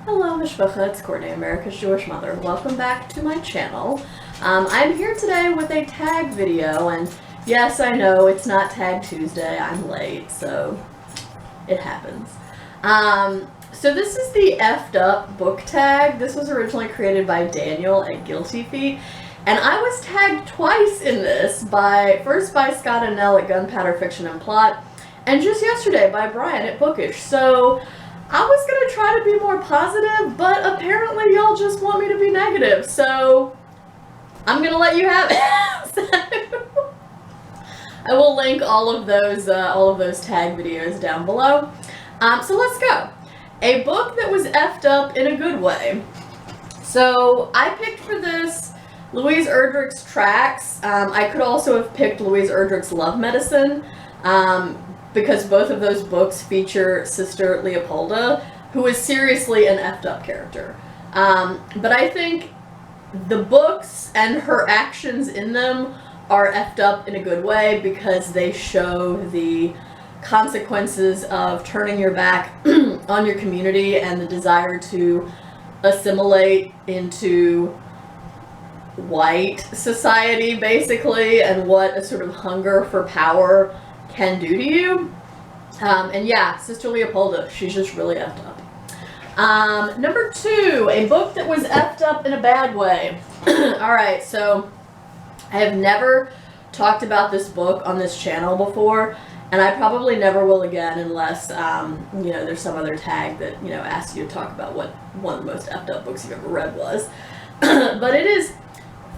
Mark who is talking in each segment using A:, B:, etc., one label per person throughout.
A: Hello, Mishpacha, it's Courtney, America's Jewish mother. Welcome back to my channel. I'm here today with a tag video, and yes, I know it's not Tag Tuesday. I'm late, so it happens. So this is the Efftup Book Tag. This was originally created by Daniel at Guilty Feet, and I was tagged twice in this, first by Scott and Nell at Gunpowder Fiction and Plot, and just yesterday by Brian at Bookish. So I was going to try to be more positive, but apparently y'all just want me to be negative, so I'm going to let you have it. I will link all of those tag videos down below. So let's go. A book that was effed up in a good way. So I picked for this Louise Erdrich's Tracks. I could also have picked Louise Erdrich's Love Medicine, because both of those books feature Sister Leopolda, who is seriously an effed up character. But I think the books and her actions in them are effed up in a good way because they show the consequences of turning your back on your community and the desire to assimilate into white society, basically, and what a sort of hunger for power can do to you. And yeah, Sister Leopolda, she's just really effed up. Number two, a book that was effed up in a bad way. Alright, so I have never talked about this book on this channel before, and I probably never will again unless, there's some other tag that, asks you to talk about what one of the most effed up books you've ever read was. But it is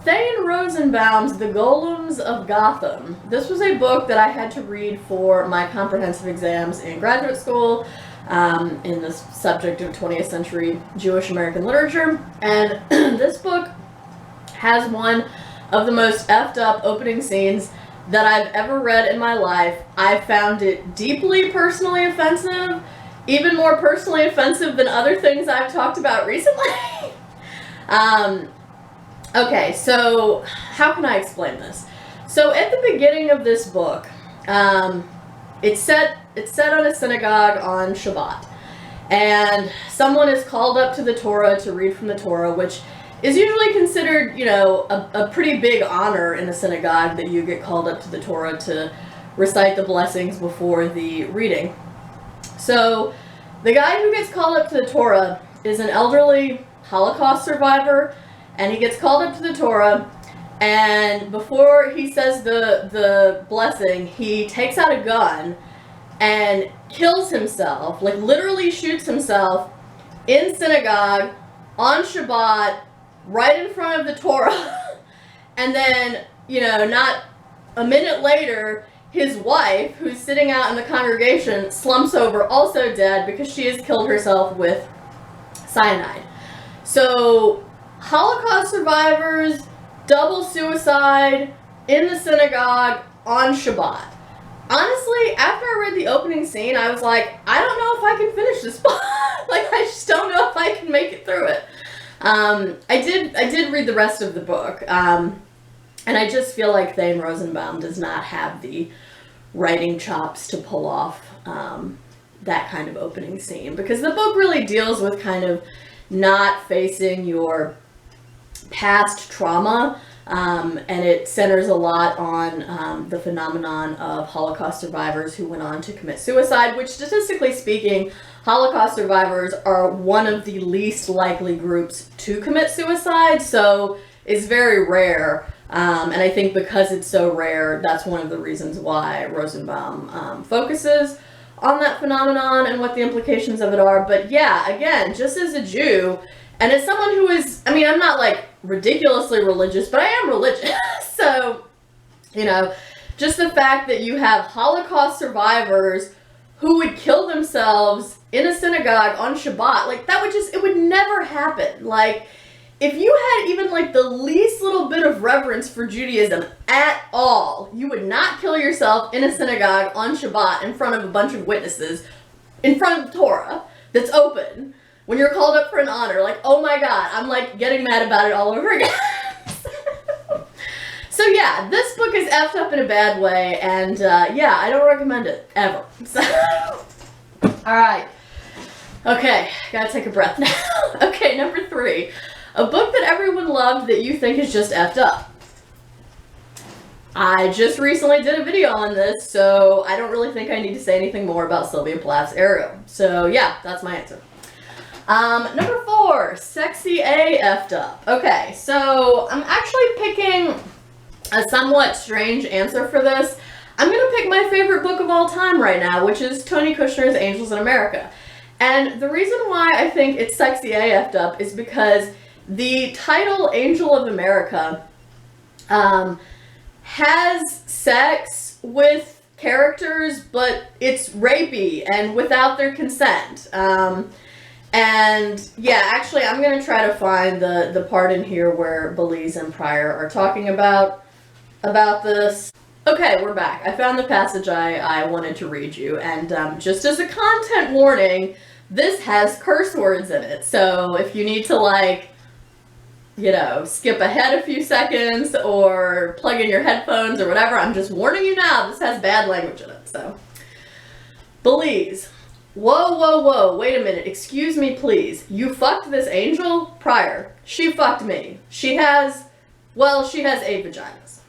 A: Thane Rosenbaum's The Golems of Gotham. This was a book that I had to read for my comprehensive exams in graduate school in the subject of 20th century Jewish American literature. And this book has one of the most effed up opening scenes that I've ever read in my life. I found it deeply personally offensive, even more personally offensive than other things I've talked about recently. Okay, so how can I explain this? So at the beginning of this book, it's set on a synagogue on Shabbat, and someone is called up to the Torah to read from the Torah, which is usually considered, a pretty big honor in a synagogue, that you get called up to the Torah to recite the blessings before the reading. So the guy who gets called up to the Torah is an elderly Holocaust survivor, and he gets called up to the Torah, and before he says the blessing, he takes out a gun and kills himself, like literally shoots himself in synagogue on Shabbat, right in front of the Torah. And then, not a minute later, his wife, who's sitting out in the congregation, slumps over, also dead, because she has killed herself with cyanide. So Holocaust survivors, double suicide in the synagogue on Shabbat. Honestly, after I read the opening scene, I was like, I don't know if I can finish this book. Like, I just don't know if I can make it through it. I did read the rest of the book, and I just feel like Thane Rosenbaum does not have the writing chops to pull off that kind of opening scene, because the book really deals with kind of not facing your past trauma, and it centers a lot on the phenomenon of Holocaust survivors who went on to commit suicide, which, statistically speaking, Holocaust survivors are one of the least likely groups to commit suicide, so it's very rare, and I think because it's so rare, that's one of the reasons why Rosenbaum focuses on that phenomenon and what the implications of it are. But yeah, again, just as a Jew, and as someone who is, I'm not like ridiculously religious, but I am religious. So, just the fact that you have Holocaust survivors who would kill themselves in a synagogue on Shabbat, like it would never happen. Like, if you had even like the least little bit of reverence for Judaism at all, you would not kill yourself in a synagogue on Shabbat in front of a bunch of witnesses, in front of the Torah that's open, when you're called up for an honor. Like, oh my God, I'm like getting mad about it all over again. So yeah, this book is effed up in a bad way, and yeah, I don't recommend it, ever. So, alright. Okay, gotta take a breath now. Okay, number 3. A book that everyone loved that you think is just effed up. I just recently did a video on this, so I don't really think I need to say anything more about Sylvia Plath's Ariel. So yeah, that's my answer. Number 4, Sexy A Effed Up. Okay, so I'm actually picking a somewhat strange answer for this. I'm gonna pick my favorite book of all time right now, which is Tony Kushner's Angels in America. And the reason why I think it's Sexy A Effed Up is because the title Angel of America has sex with characters, but it's rapey and without their consent. And yeah, actually I'm going to try to find the part in here where Belize and Pryor are talking about this. Okay, we're back. I found the passage I wanted to read you, and just as a content warning, this has curse words in it. So if you need to, like, you know, skip ahead a few seconds or plug in your headphones or whatever, I'm just warning you now, this has bad language in it. So, Belize. Whoa, whoa, whoa, wait a minute, excuse me please. You fucked this angel? Pryor. She fucked me. She has 8 vaginas.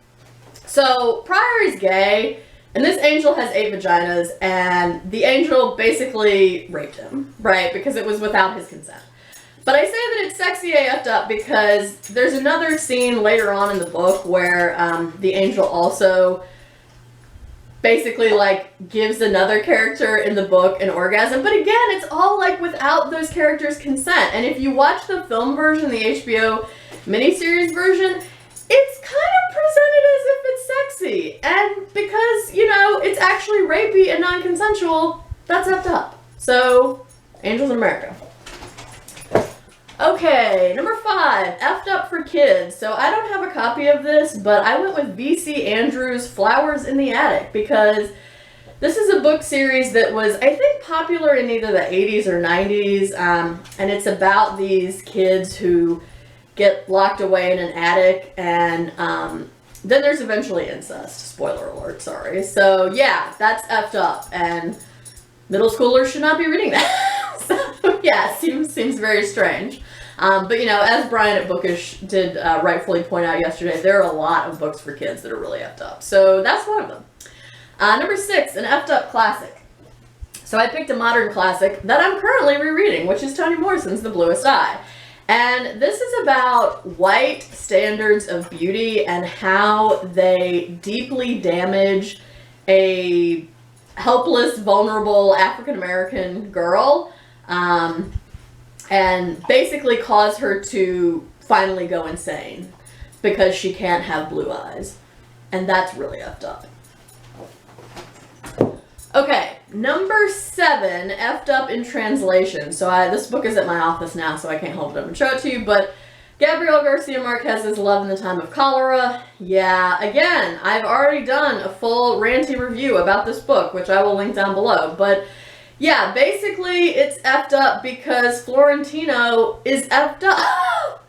A: So, Pryor is gay, and this angel has 8 vaginas, and the angel basically raped him, right? Because it was without his consent. But I say that it's Sexy A Effed Up because there's another scene later on in the book where the angel also basically, like, gives another character in the book an orgasm. But again, it's all, like, without those characters' consent. And if you watch the film version, the HBO miniseries version, it's kind of presented as if it's sexy. And because, you know, it's actually rapey and non-consensual, that's effed up. So, Angels in America. Okay, number 5, Effed Up for Kids. So I don't have a copy of this, but I went with V.C. Andrews' Flowers in the Attic because this is a book series that was, I think, popular in either the 80s or 90s, and it's about these kids who get locked away in an attic, and then there's eventually incest. Spoiler alert, sorry. So yeah, that's effed up, and middle schoolers should not be reading that. So yeah, seems very strange. But you know, as Brian at Bookish did rightfully point out yesterday, there are a lot of books for kids that are really effed up. So that's one of them. Number 6, an effed up classic. So I picked a modern classic that I'm currently rereading, which is Toni Morrison's The Bluest Eye. And this is about white standards of beauty and how they deeply damage a helpless, vulnerable African-American girl, and basically cause her to finally go insane because she can't have blue eyes. And that's really effed up. Okay, number 7, Effed Up in Translation. So this book is at my office now, so I can't hold it up and show it to you, but Gabriel Garcia Marquez's Love in the Time of Cholera. Yeah, again, I've already done a full ranty review about this book, which I will link down below, but yeah, basically it's effed up because Florentino is effed up.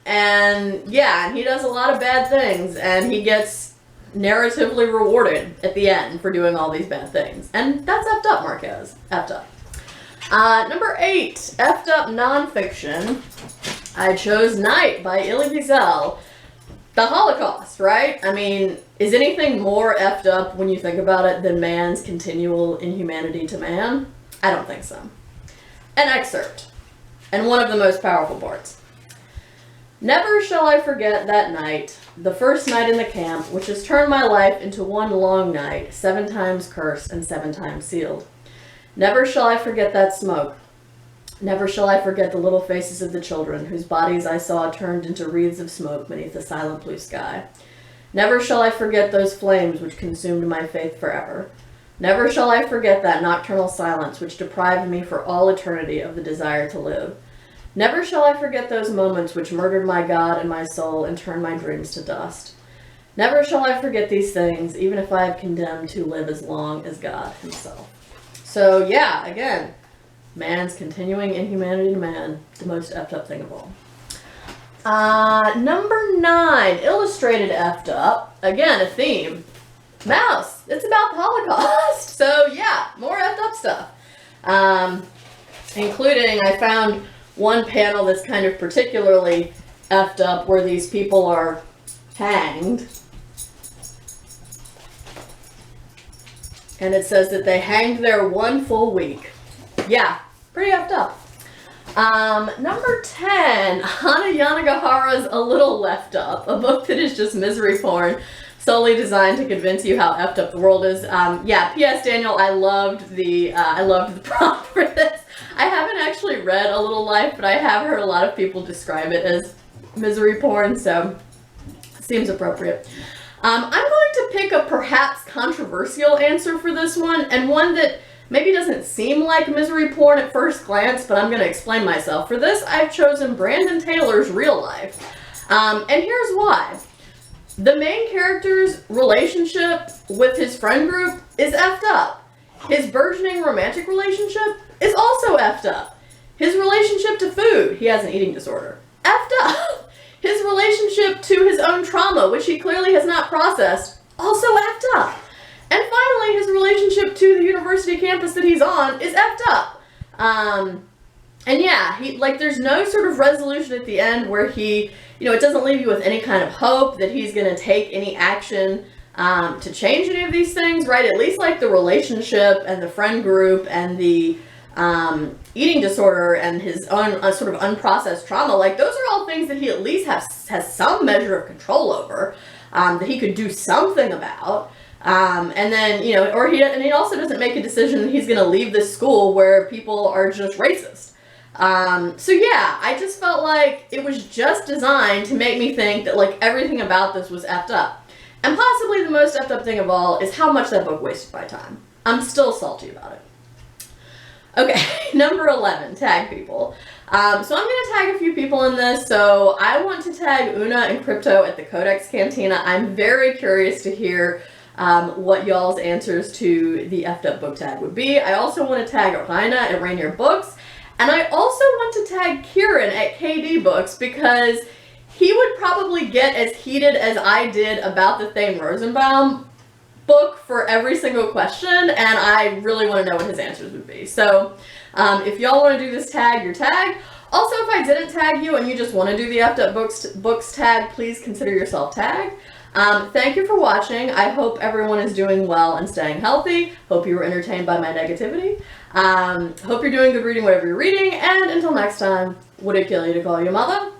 A: And yeah, and he does a lot of bad things, and he gets narratively rewarded at the end for doing all these bad things. And that's effed up, Marquez. Effed up. Number 8, Effed Up Nonfiction. I chose Night by Elie Wiesel. The Holocaust, right? I mean, is anything more effed up when you think about it than man's continual inhumanity to man? I don't think so. An excerpt, and one of the most powerful parts. Never shall I forget that night, the first night in the camp, which has turned my life into one long night, 7 times cursed and 7 times sealed. Never shall I forget that smoke. Never shall I forget the little faces of the children, whose bodies I saw turned into wreaths of smoke beneath the silent blue sky. Never shall I forget those flames which consumed my faith forever. Never shall I forget that nocturnal silence which deprived me for all eternity of the desire to live. Never shall I forget those moments which murdered my God and my soul and turned my dreams to dust. Never shall I forget these things, even if I am condemned to live as long as God himself. So yeah, again, man's continuing inhumanity to man, the most effed up thing of all. Number 9, Illustrated Effed Up. Again, a theme. Mouse. It's about the Holocaust. So yeah, more effed up stuff. Including, I found one panel that's kind of particularly effed up where these people are hanged. And it says that they hanged there 1 full week. Yeah, pretty effed up. Number 10, Hana Yanagihara's A Little Left Up, a book that is just misery porn, solely designed to convince you how effed up the world is. Yeah, P.S. Daniel, I loved the prompt for this. I haven't actually read A Little Life, but I have heard a lot of people describe it as misery porn, so seems appropriate. I'm going to pick a perhaps controversial answer for this one, and one that maybe doesn't seem like misery porn at first glance, but I'm going to explain myself. For this, I've chosen Brandon Taylor's Real Life. And here's why. The main character's relationship with his friend group is effed up. His burgeoning romantic relationship is also effed up. His relationship to food, he has an eating disorder, effed up. His relationship to his own trauma, which he clearly has not processed, also effed up. And finally, his relationship to the university campus that he's on is effed up. And yeah, there's no sort of resolution at the end where he, it doesn't leave you with any kind of hope that he's going to take any action to change any of these things, right? At least like the relationship and the friend group and the eating disorder and his own sort of unprocessed trauma, like those are all things that he at least has some measure of control over, that he could do something about. And then, and he also doesn't make a decision that he's going to leave this school where people are just racist. So yeah, I just felt like it was just designed to make me think that like everything about this was effed up. And possibly the most effed up thing of all is how much that book wasted my time. I'm still salty about it. Okay, number 11, tag people. So I'm going to tag a few people in this. So I want to tag Una and Crypto at the Codex Cantina. I'm very curious to hear what y'all's answers to the Efftup Book Tag would be. I also want to tag Raina at Rainier Books. And I also want to tag Kieran at KD Books because he would probably get as heated as I did about the Thane Rosenbaum book for every single question, and I really want to know what his answers would be. So if y'all want to do this tag, you're tagged. Also, if I didn't tag you and you just want to do the Efftup Books tag, please consider yourself tagged. Thank you for watching. I hope everyone is doing well and staying healthy. Hope you were entertained by my negativity. Hope you're doing good reading whatever you're reading, and until next time, would it kill you to call your mother?